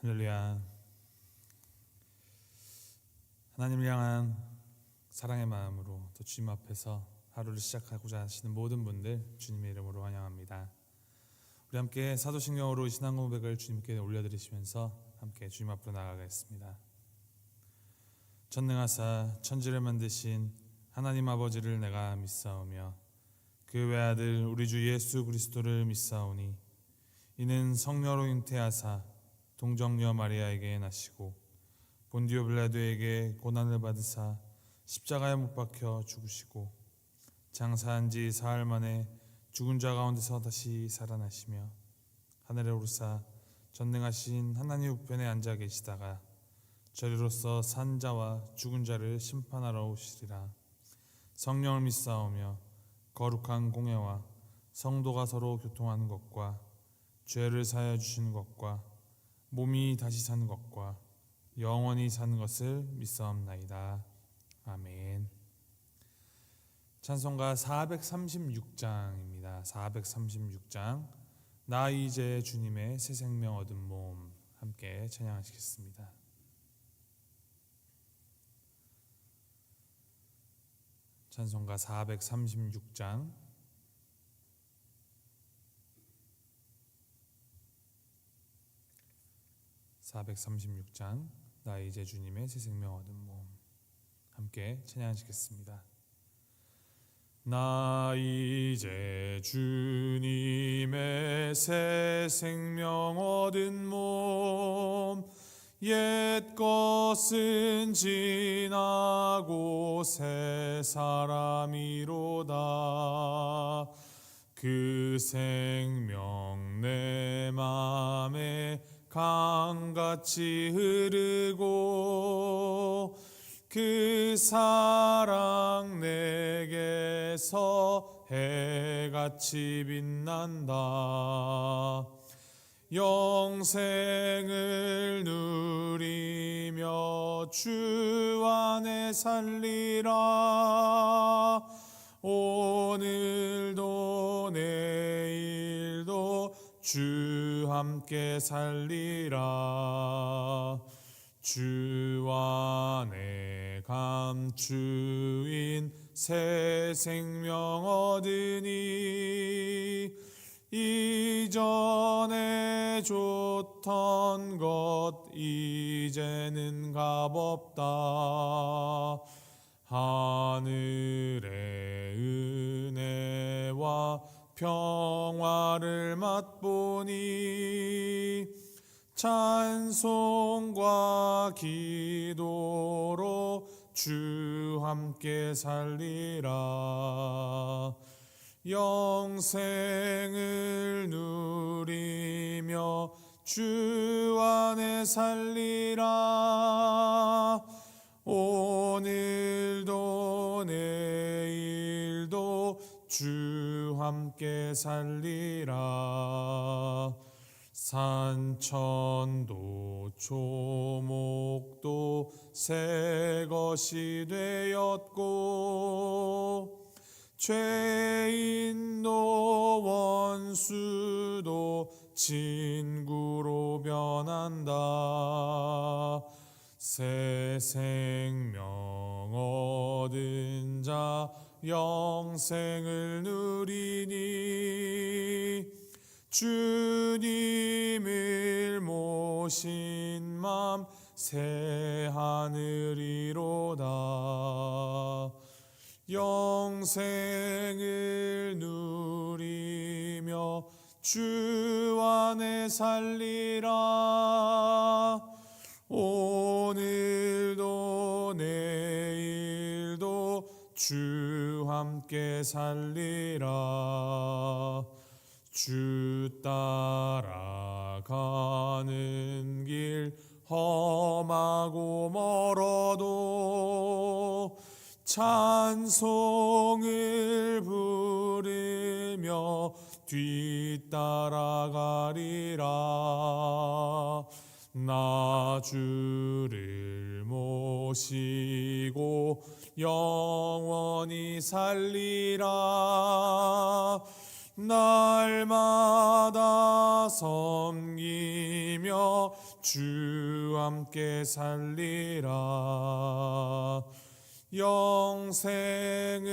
할렐루야. 하나님을 향한 사랑의 마음으로 또 주님 앞에서 하루를 시작하고자 하시는 모든 분들 주님의 이름으로 환영합니다. 우리 함께 사도신경으로 신앙 고백을 주님께 올려드리시면서 함께 주님 앞으로 나아가겠습니다. 전능하사 천지를 만드신 하나님 아버지를 내가 믿사오며 그 외아들 우리 주 예수 그리스도를 믿사오니 이는 성녀로 잉태하사 동정녀 마리아에게 나시고 본디오 빌라도에게 고난을 받으사 십자가에 못 박혀 죽으시고 장사한 지 사흘 만에 죽은 자 가운데서 다시 살아나시며 하늘에 오르사 전능하신 하나님 우편에 앉아 계시다가 저리로서 산 자와 죽은 자를 심판하러 오시리라. 성령을 믿사오며 거룩한 공회와 성도가 서로 교통하는 것과 죄를 사하여 주시는 것과 몸이 다시 사는 것과 영원히 사는 것을 믿사옵나이다. 아멘. 찬송가 436장입니다. 436장 나 이제 주님의 새 생명 얻은 몸 함께 찬양하시겠습니다. 찬송가 436장 나 이제 주님의 새 생명 얻은 몸 함께 찬양하시겠습니다. 나 이제 주님의 새 생명 얻은 몸 옛 것은 지나고 새 사람이로다. 그 생명 내 맘에 강같이 흐르고 그 사랑 내게서 해같이 빛난다. 영생을 누리며 주 안에 살리라. 오늘도 내일도 주 함께 살리라. 주 안에 감추인 새 생명 얻으니 이전에 좋던 것 이제는 값없다. 하늘의 은혜와 평화를 맛보니 찬송과 기도로 주 함께 살리라. 영생을 누리며 주 안에 살리라. 오늘도 내일도 주 함께 살리라. 산천도 초목도 새 것이 되었고 죄인도 원수도 친구로 변한다. 새 생명 얻은 자 영생을 누리니 주님을 모신 맘 새 하늘이로다. 영생을 누리며 주 안에 살리라. 오늘도 내일도 주 함께 살리라. 주 따라가는 길 험하고 멀어도 찬송을 부르며 뒤따라가리라. 나 주를 모시고 영원히 살리라. 날마다 섬기며 주 함께 살리라. 영생을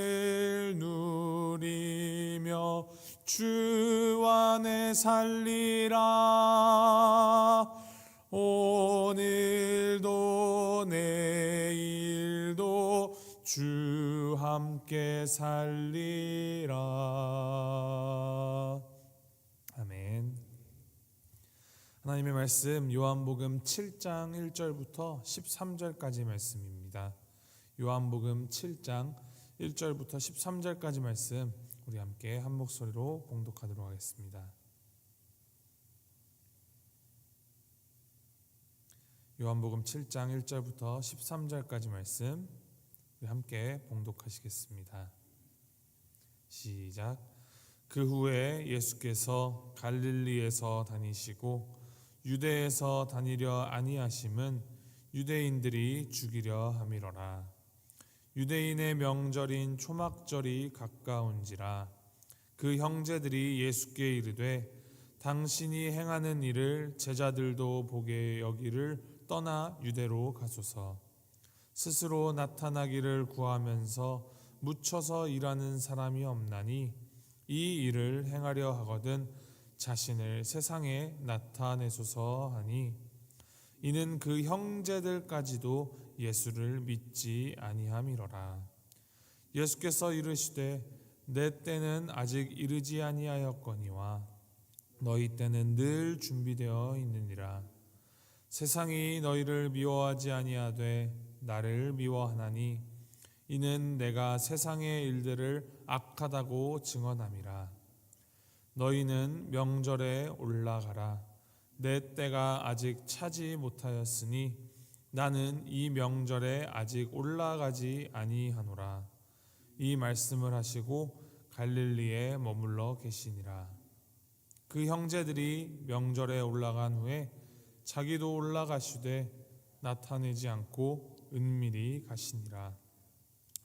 누리며 주 안에 살리라. 오늘도 내일도 주 함께 살리라. 아멘. 하나님의 말씀 요한복음 7장 1절부터 13절까지 말씀입니다. 요한복음 7장 1절부터 13절까지 말씀 우리 함께 한 목소리로 봉독하도록 하겠습니다. 요한복음 7장 1절부터 13절까지 말씀 우리 함께 봉독하시겠습니다. 시작. 그 후에 예수께서 갈릴리에서 다니시고 유대에서 다니려 아니하심은 유대인들이 죽이려 함이로라. 유대인의 명절인 초막절이 가까운지라. 그 형제들이 예수께 이르되 당신이 행하는 일을 제자들도 보게 여기를 떠나 유대로 가소서. 스스로 나타나기를 구하면서 묻혀서 일하는 사람이 없나니 이 일을 행하려 하거든 자신을 세상에 나타내소서 하니, 이는 그 형제들까지도 예수를 믿지 아니함이로라. 예수께서 이르시되 내 때는 아직 이르지 아니하였거니와 너희 때는 늘 준비되어 있느니라. 세상이 너희를 미워하지 아니하되 나를 미워하나니 이는 내가 세상의 일들을 악하다고 증언함이라. 너희는 명절에 올라가라. 내 때가 아직 차지 못하였으니 나는 이 명절에 아직 올라가지 아니하노라. 이 말씀을 하시고 갈릴리에 머물러 계시니라. 그 형제들이 명절에 올라간 후에 자기도 올라가시되 나타내지 않고 은밀히 가시니라.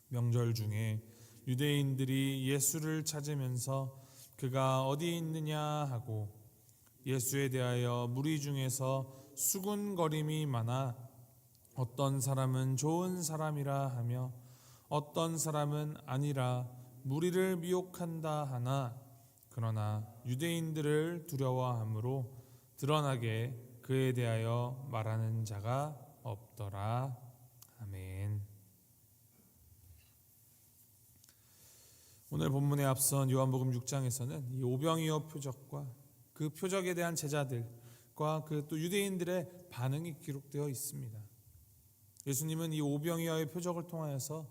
명절 중에 유대인들이 예수를 찾으면서 그가 어디 있느냐 하고 예수에 대하여 무리 중에서 수군거림이 많아 어떤 사람은 좋은 사람이라 하며 어떤 사람은 아니라 무리를 미혹한다 하나, 그러나 유대인들을 두려워함으로 드러나게 그에 대하여 말하는 자가 없더라. 아멘. 오늘 본문에 앞선 요한복음 6장에서는 이 오병이어 표적과 그 표적에 대한 제자들과 그 또 유대인들의 반응이 기록되어 있습니다. 예수님은 이 오병이어의 표적을 통하여서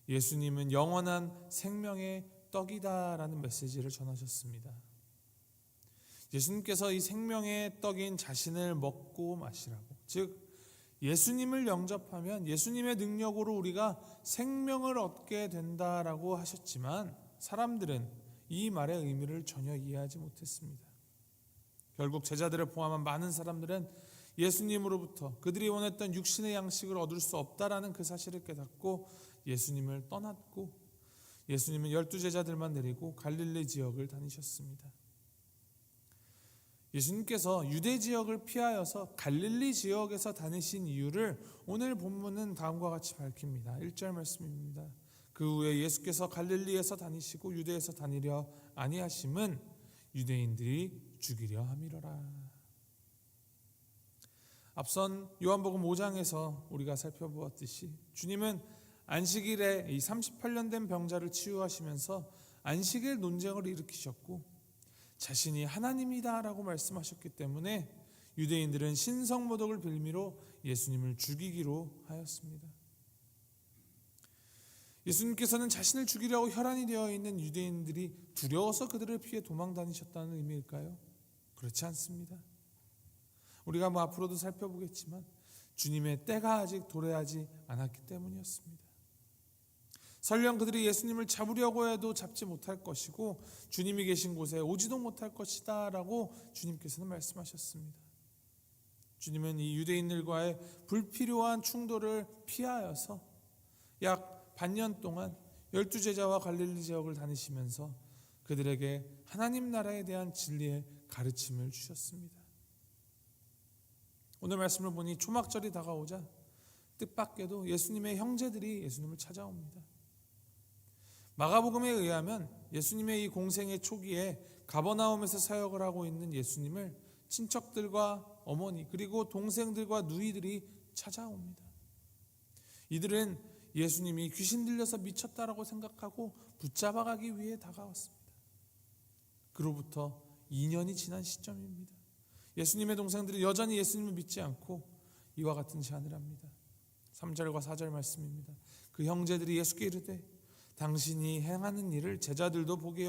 예수님은 영원한 생명의 떡이다라는 메시지를 전하셨습니다. 예수님께서 이 생명의 떡인 자신을 먹고 마시라고, 즉 예수님을 영접하면 예수님의 능력으로 우리가 생명을 얻게 된다라고 하셨지만 사람들은 이 말의 의미를 전혀 이해하지 못했습니다. 결국 제자들을 포함한 많은 사람들은 예수님으로부터 그들이 원했던 육신의 양식을 얻을 수 없다라는 그 사실을 깨닫고 예수님을 떠났고, 예수님은 12제자들만 데리고 갈릴리 지역을 다니셨습니다. 예수님께서 유대 지역을 피하여서 갈릴리 지역에서 다니신 이유를 오늘 본문은 다음과 같이 밝힙니다. 1절 말씀입니다. 그 후에 예수께서 갈릴리에서 다니시고 유대에서 다니려 아니하심은 유대인들이 죽이려 함이로라. 앞선 요한복음 5장에서 우리가 살펴보았듯이 주님은 안식일에 이 38년 된 병자를 치유하시면서 안식일 논쟁을 일으키셨고 자신이 하나님이다라고 말씀하셨기 때문에 유대인들은 신성모독을 빌미로 예수님을 죽이기로 하였습니다. 예수님께서는 자신을 죽이려고 혈안이 되어 있는 유대인들이 두려워서 그들을 피해 도망 다니셨다는 의미일까요? 그렇지 않습니다. 우리가 앞으로도 살펴보겠지만 주님의 때가 아직 도래하지 않았기 때문이었습니다. 설령 그들이 예수님을 잡으려고 해도 잡지 못할 것이고 주님이 계신 곳에 오지도 못할 것이다 라고 주님께서는 말씀하셨습니다. 주님은 이 유대인들과의 불필요한 충돌을 피하여서 약 반년 동안 12제자와 갈릴리 지역을 다니시면서 그 그들에게 하나님 나라에 대한 진리의 가르침을 주셨습니다. 오늘 말씀을 보니 초막절이 다가오자 뜻밖에도 예수님의 형제들이 예수님을 찾아옵니다. 마가복음에 의하면 예수님의 이 공생의 초기에 가버나움에서 사역을 하고 있는 예수님을 친척들과 어머니 그리고 동생들과 누이들이 찾아옵니다. 이들은 예수님이 귀신 들려서 미쳤다라고 생각하고 붙잡아가기 위해 다가왔습니다. 그로부터 2년이 지난 시점입니다. 예수님의 동생들이 여전히 예수님을 믿지 않고 이와 같은 제안을 합니다. 3절과 4절 말씀입니다. 그 형제들이 예수께 이르되 당신이 행하는 일을 제자들도 보게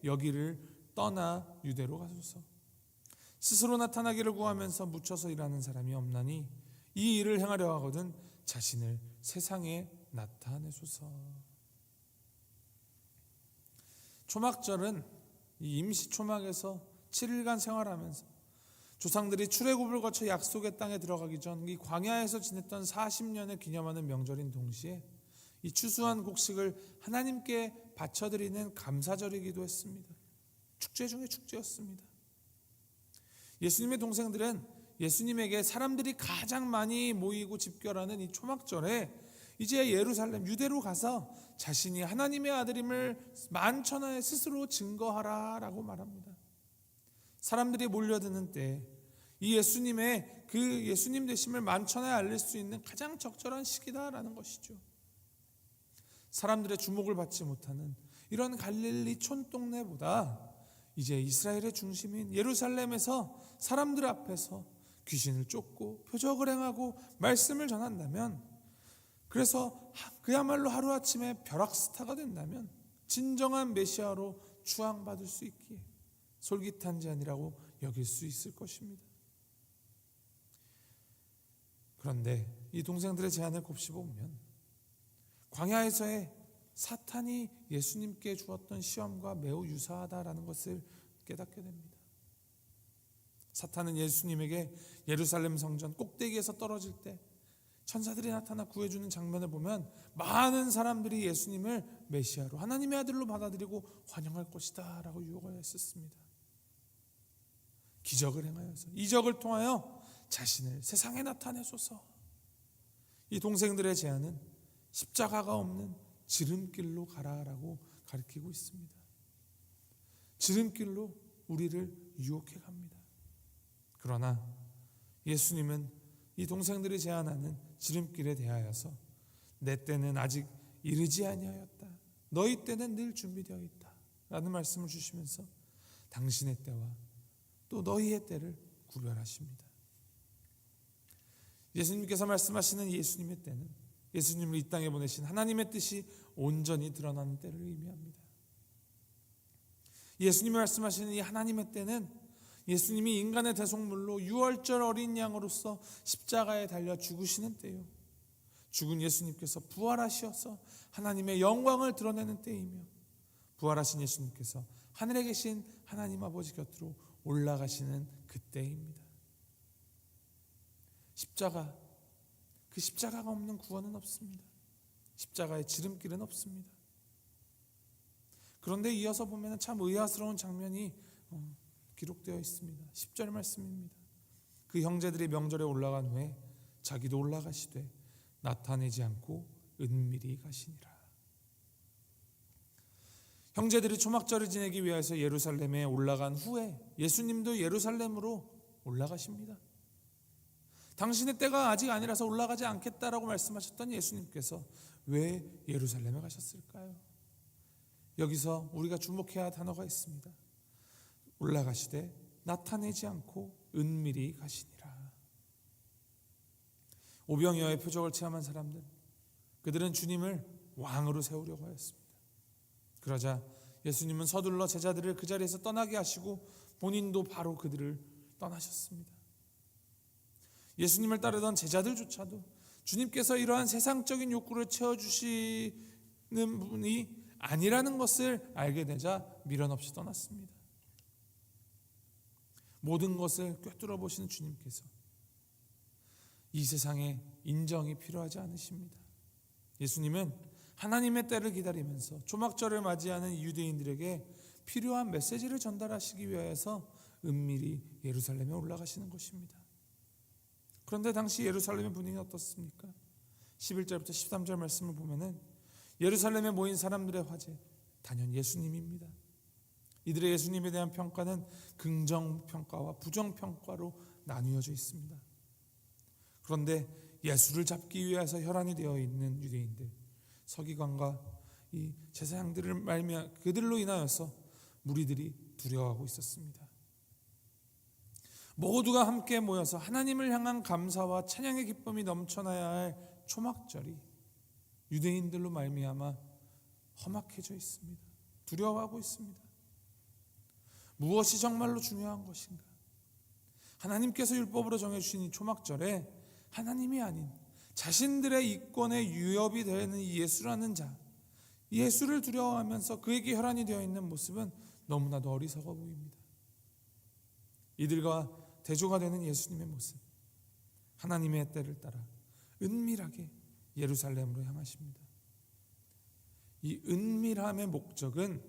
여기를 떠나 유대로 가소서. 스스로 나타나기를 구하면서 묻혀서 일하는 사람이 없나니 이 일을 행하려 하거든 자신을 세상에 나타내소서. 초막절은 이 임시 초막에서 7일간 생활하면서 조상들이 출애굽을 거쳐 약속의 땅에 들어가기 전 이 광야에서 지냈던 40년을 기념하는 명절인 동시에 이 추수한 곡식을 하나님께 바쳐드리는 감사절이기도 했습니다. 축제 중에 축제였습니다. 예수님의 동생들은 예수님에게 사람들이 가장 많이 모이고 집결하는 이 초막절에 이제 예루살렘 유대로 가서 자신이 하나님의 아들임을 만천하에 스스로 증거하라라고 말합니다. 사람들이 몰려드는 때 이 예수님의 그 예수님 되심을 만천하에 알릴 수 있는 가장 적절한 시기다라는 것이죠. 사람들의 주목을 받지 못하는 이런 갈릴리 촌동네보다 이제 이스라엘의 중심인 예루살렘에서 사람들 앞에서 귀신을 쫓고 표적을 행하고 말씀을 전한다면, 그래서 그야말로 하루아침에 벼락스타가 된다면 진정한 메시아로 추앙받을 수 있기에 솔깃한 제안이라고 여길 수 있을 것입니다. 그런데 이 동생들의 제안을 곱씹어보면 광야에서의 사탄이 예수님께 주었던 시험과 매우 유사하다라는 것을 깨닫게 됩니다. 사탄은 예수님에게 예루살렘 성전 꼭대기에서 떨어질 때 천사들이 나타나 구해주는 장면을 보면 많은 사람들이 예수님을 메시아로 하나님의 아들로 받아들이고 환영할 것이다 라고 유혹을 했었습니다. 기적을 행하여서 이적을 통하여 자신을 세상에 나타내소서. 이 동생들의 제안은 십자가가 없는 지름길로 가라라고 가르치고 있습니다. 지름길로 우리를 유혹해 갑니다. 그러나 예수님은 이 동생들이 제안하는 지름길에 대하여서 내 때는 아직 이르지 아니하였다. 너희 때는 늘 준비되어 있다. 라는 말씀을 주시면서 당신의 때와 또 너희의 때를 구별하십니다. 예수님께서 말씀하시는 예수님의 때는 예수님을 이 땅에 보내신 하나님의 뜻이 온전히 드러나는 때를 의미합니다. 예수님이 말씀하시는 이 하나님의 때는 예수님이 인간의 대속물로 유월절 어린 양으로서 십자가에 달려 죽으시는 때요, 죽은 예수님께서 부활하셔서 하나님의 영광을 드러내는 때이며, 부활하신 예수님께서 하늘에 계신 하나님 아버지 곁으로 올라가시는 그때입니다. 그 십자가가 없는 구원은 없습니다. 십자가의 지름길은 없습니다. 그런데 이어서 보면 참 의아스러운 장면이 기록되어 있습니다. 10절 말씀입니다. 그 형제들이 명절에 올라간 후에 자기도 올라가시되 나타내지 않고 은밀히 가시니라. 형제들이 초막절을 지내기 위해서 예루살렘에 올라간 후에 예수님도 예루살렘으로 올라가십니다. 당신의 때가 아직 아니라서 올라가지 않겠다라고 말씀하셨던 예수님께서 왜 예루살렘에 가셨을까요? 여기서 우리가 주목해야 할 단어가 있습니다. 올라가시되 나타내지 않고 은밀히 가시니라. 오병이어의 표적을 체험한 사람들, 그들은 주님을 왕으로 세우려고 하였습니다. 그러자 예수님은 서둘러 제자들을 그 자리에서 떠나게 하시고 본인도 바로 그들을 떠나셨습니다. 예수님을 따르던 제자들조차도 주님께서 이러한 세상적인 욕구를 채워주시는 분이 아니라는 것을 알게 되자 미련 없이 떠났습니다. 모든 것을 꿰뚫어 보시는 주님께서 이 세상에 인정이 필요하지 않으십니다. 예수님은 하나님의 때를 기다리면서 초막절을 맞이하는 유대인들에게 필요한 메시지를 전달하시기 위해서 은밀히 예루살렘에 올라가시는 것입니다. 그런데 당시 예루살렘의 분위기는 어떻습니까? 11절부터 13절 말씀을 보면은 예루살렘에 모인 사람들의 화제, 단연 예수님입니다. 이들의 예수님에 대한 평가는 긍정평가와 부정평가로 나누어져 있습니다. 그런데 예수를 잡기 위해서 혈안이 되어 있는 유대인들, 서기관과 이 제사장들을 말미암아 그들로 인하여서 무리들이 두려워하고 있었습니다. 모두가 함께 모여서 하나님을 향한 감사와 찬양의 기쁨이 넘쳐나야 할 초막절이 유대인들로 말미암아 험악해져 있습니다. 두려워하고 있습니다. 무엇이 정말로 중요한 것인가? 하나님께서 율법으로 정해주신 이 초막절에 하나님이 아닌 자신들의 이권에 유협이 되는 예수라는 자, 예수를 두려워하면서 그에게 혈안이 되어 있는 모습은 너무나도 어리석어 보입니다. 이들과 대조가 되는 예수님의 모습, 하나님의 때를 따라 은밀하게 예루살렘으로 향하십니다. 이 은밀함의 목적은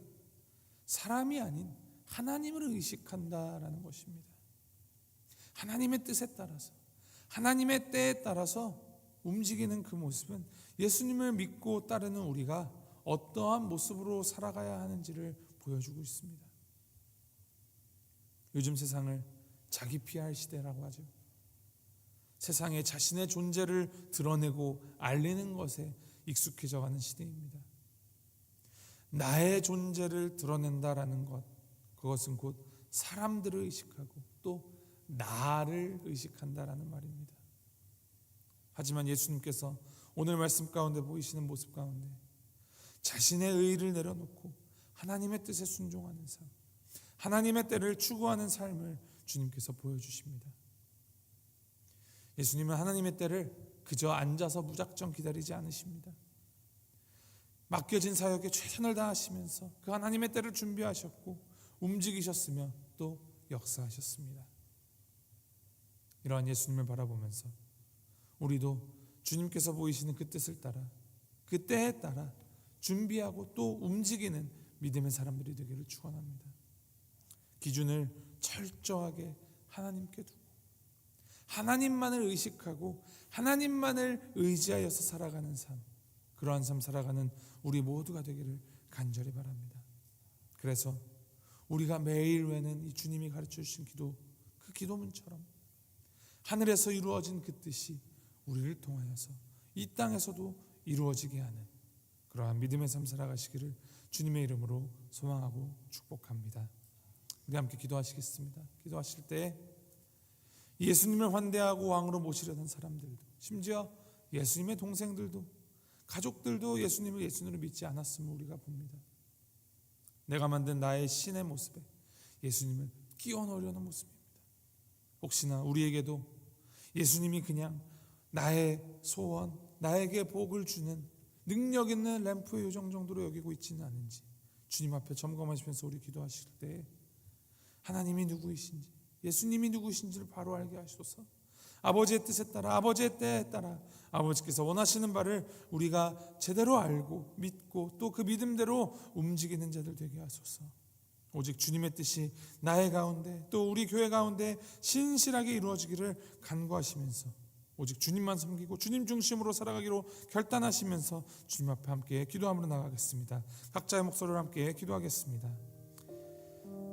사람이 아닌 하나님을 의식한다라는 것입니다. 하나님의 뜻에 따라서, 하나님의 때에 따라서 움직이는 그 모습은 예수님을 믿고 따르는 우리가 어떠한 모습으로 살아가야 하는지를 보여주고 있습니다. 요즘 세상을 자기 PR 시대라고 하죠. 세상에 자신의 존재를 드러내고 알리는 것에 익숙해져가는 시대입니다. 나의 존재를 드러낸다라는 것, 그것은 곧 사람들을 의식하고 또 나를 의식한다라는 말입니다. 하지만 예수님께서 오늘 말씀 가운데 보이시는 모습 가운데 자신의 의의를 내려놓고 하나님의 뜻에 순종하는 삶, 하나님의 때를 추구하는 삶을 주님께서 보여주십니다. 예수님은 하나님의 때를 그저 앉아서 무작정 기다리지 않으십니다. 맡겨진 사역에 최선을 다하시면서 그 하나님의 때를 준비하셨고 움직이셨으며 또 역사하셨습니다. 이러한 예수님을 바라보면서 우리도 주님께서 보이시는 그 뜻을 따라, 그 때에 따라 준비하고 또 움직이는 믿음의 사람들이 되기를 축원합니다. 기준을 철저하게 하나님께 두고 하나님만을 의식하고 하나님만을 의지하여서 살아가는 삶, 그러한 삶 살아가는 우리 모두가 되기를 간절히 바랍니다. 그래서 우리가 매일 외는 이 주님이 가르쳐 주신 기도, 그 기도문처럼 하늘에서 이루어진 그 뜻이 우리를 통하여서 이 땅에서도 이루어지게 하는 그러한 믿음의 삶 살아가시기를 주님의 이름으로 소망하고 축복합니다. 우리 함께 기도하시겠습니다. 기도하실 때 예수님을 환대하고 왕으로 모시려는 사람들도, 심지어 예수님의 동생들도, 가족들도 예수님을 예수님으로 믿지 않았음을 우리가 봅니다. 내가 만든 나의 신의 모습에 예수님을 끼워 넣으려는 모습입니다. 혹시나 우리에게도 예수님이 그냥 나의 소원, 나에게 복을 주는 능력 있는 램프의 요정 정도로 여기고 있지는 않은지 주님 앞에 점검하시면서 우리 기도하실 때 하나님이 누구이신지, 예수님이 누구이신지를 바로 알게 하셔서 아버지의 뜻에 따라, 아버지의 때에 따라 아버지께서 원하시는 바를 우리가 제대로 알고 믿고 또 그 믿음대로 움직이는 자들 되게 하소서. 오직 주님의 뜻이 나의 가운데 또 우리 교회 가운데 신실하게 이루어지기를 간구하시면서 오직 주님만 섬기고 주님 중심으로 살아가기로 결단하시면서 주님 앞에 함께 기도함으로 나가겠습니다. 각자의 목소리를 함께 기도하겠습니다.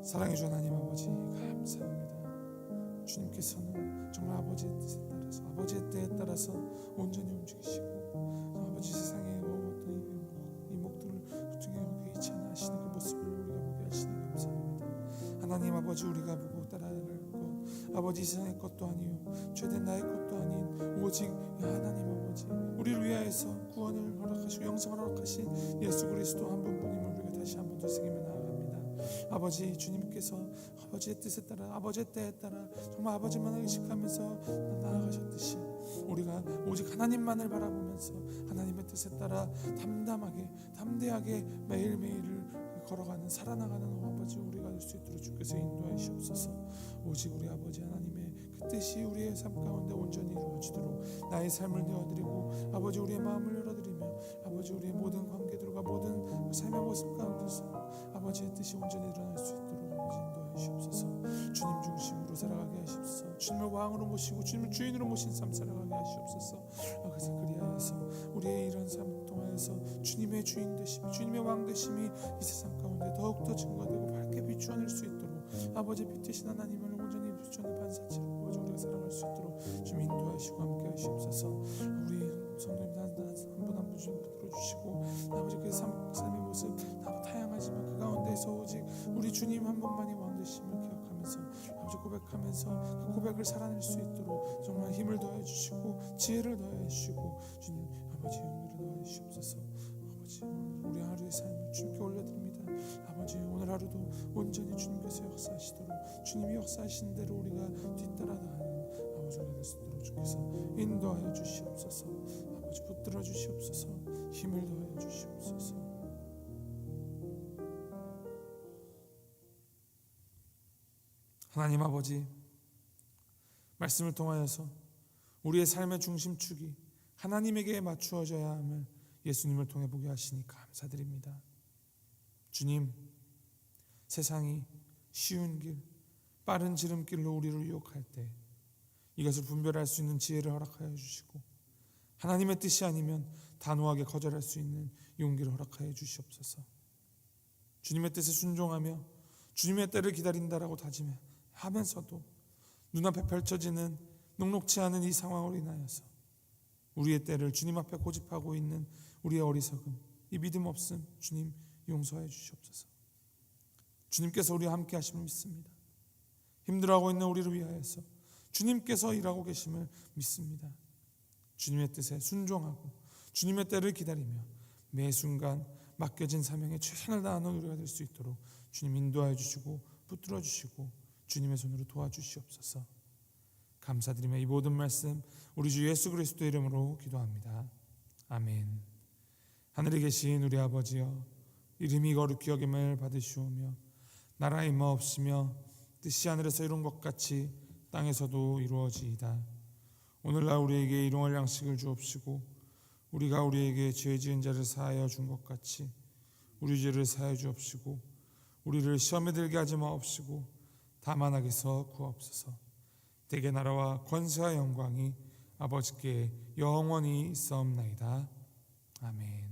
사랑해 주신 하나님 아버지 감사합니다. 주님께서는 정말 아버지의 뜻에 따라서, 아버지의 때에 따라서 온전히 움직이시고 아버지 세상에 어떤 이목들을 중에 여기지 않아 하시는 그 모습을 우리가 보게 하시니 감사합니다. 하나님 아버지, 우리가 보고 따라갈 것, 아버지 세상의 것도 아니요 죄된 나의 것도 아닌 오직 하나님 아버지 우리를 위하여서 구원을 허락하시고 영생을 허락하신 예수 그리스도 한 분뿐임을 우리가 다시 한번 되새기며 나아갑니다. 아버지, 주님께서 아버지의 뜻에 따라, 아버지의 때에 따라 정말 아버지만을 의식하면서 나아가셨듯이 우리가 오직 하나님만을 바라보면서 하나님의 뜻에 따라 담대하게 매일매일을 걸어가는, 살아나가는 아버지 우리가 될 수 있도록 주께서 인도하시옵소서. 오직 우리 아버지 하나님의 그 뜻이 우리의 삶 가운데 온전히 이루어지도록 나의 삶을 내어드리고 아버지 우리의 마음을 열어드리며 아버지 우리의 모든 그 삶의 모습 가운데서 아버지의 뜻이 온전히 일어날 수 있도록 아버지 인도하여 주옵소서. 주님 중심으로 살아가게 하시옵소서. 주님을 왕으로 모시고 주님을 주인으로 모신 삶 살아가게 하시옵소서. 그래서 그리하여서 우리의 이런 삶을 통하여서 주님의 주인 되심이, 주님의 왕 되심이 이 세상 가운데 더욱더 증거되고 밝게 비추어낼 수 있도록 아버지 빛이신 하나님을 온전히 비추어낸 반사체로 아버지 우리가 살아갈 수 있도록 주님 인도하시고 함께 하시옵소서. 우리 성도님들 한 분 한 분 좀 붙들어 주시고 아버지 그 삶의 모습 다 다양하지만 그 가운데서 오직 우리 주님 한 분만이 왕 되심을 기억하면서 아버지 고백하면서 그 고백을 살아낼 수 있도록 정말 힘을 더해 주시고 지혜를 더해 주시고 주님 아버지 용기를 더해 주시옵소서. 아버지 우리 하루의 삶을 주님께 올려드립니다. 아버지 오늘 하루도 온전히 주님께서 역사하시도록 주님이 역사하신 대로 우리가 뒤따라가는 아버지 우리가 될 수 있도록 주께서 인도하여 주시옵소서. 아버지 붙들어 주시옵소서. 힘을 더하여 주시옵소서. 하나님 아버지, 말씀을 통하여서 우리의 삶의 중심축이 하나님에게 맞추어져야 함을 예수님을 통해 보게 하시니 감사드립니다. 주님, 세상이 쉬운 길, 빠른 지름길로 우리를 유혹할 때 이것을 분별할 수 있는 지혜를 허락하여 주시고 하나님의 뜻이 아니면 단호하게 거절할 수 있는 용기를 허락하여 주시옵소서. 주님의 뜻에 순종하며 주님의 때를 기다린다라고 다짐하면서도 눈앞에 펼쳐지는 녹록치 않은 이 상황으로 인하여서 우리의 때를 주님 앞에 고집하고 있는 우리의 어리석음, 이 믿음 없음 주님 용서해 주시옵소서. 주님께서 우리와 함께 하심을 믿습니다. 힘들어하고 있는 우리를 위하여서 주님께서 일하고 계심을 믿습니다. 주님의 뜻에 순종하고 주님의 때를 기다리며 매 순간 맡겨진 사명에 최선을 다하는 우리가 될 수 있도록 주님 인도하여 주시고 붙들어 주시고 주님의 손으로 도와주시옵소서. 감사드리며 이 모든 말씀 우리 주 예수 그리스도의 이름으로 기도합니다. 아멘. 하늘에 계신 우리 아버지여, 이름이 거룩히 여김을 받으시오며 나라의 임하옵시며 뜻이 하늘에서 이룬 것 같이 땅에서도 이루어지이다. 오늘날 우리에게 일용할 양식을 주옵시고 우리가 우리에게 죄 지은 자를 사하여 준 것 같이 우리 죄를 사하여 주옵시고 우리를 시험에 들게 하지 마옵시고 다만 악에서 구하옵소서. 대개 나라와 권세와 영광이 아버지께 영원히 있사옵나이다. 아멘.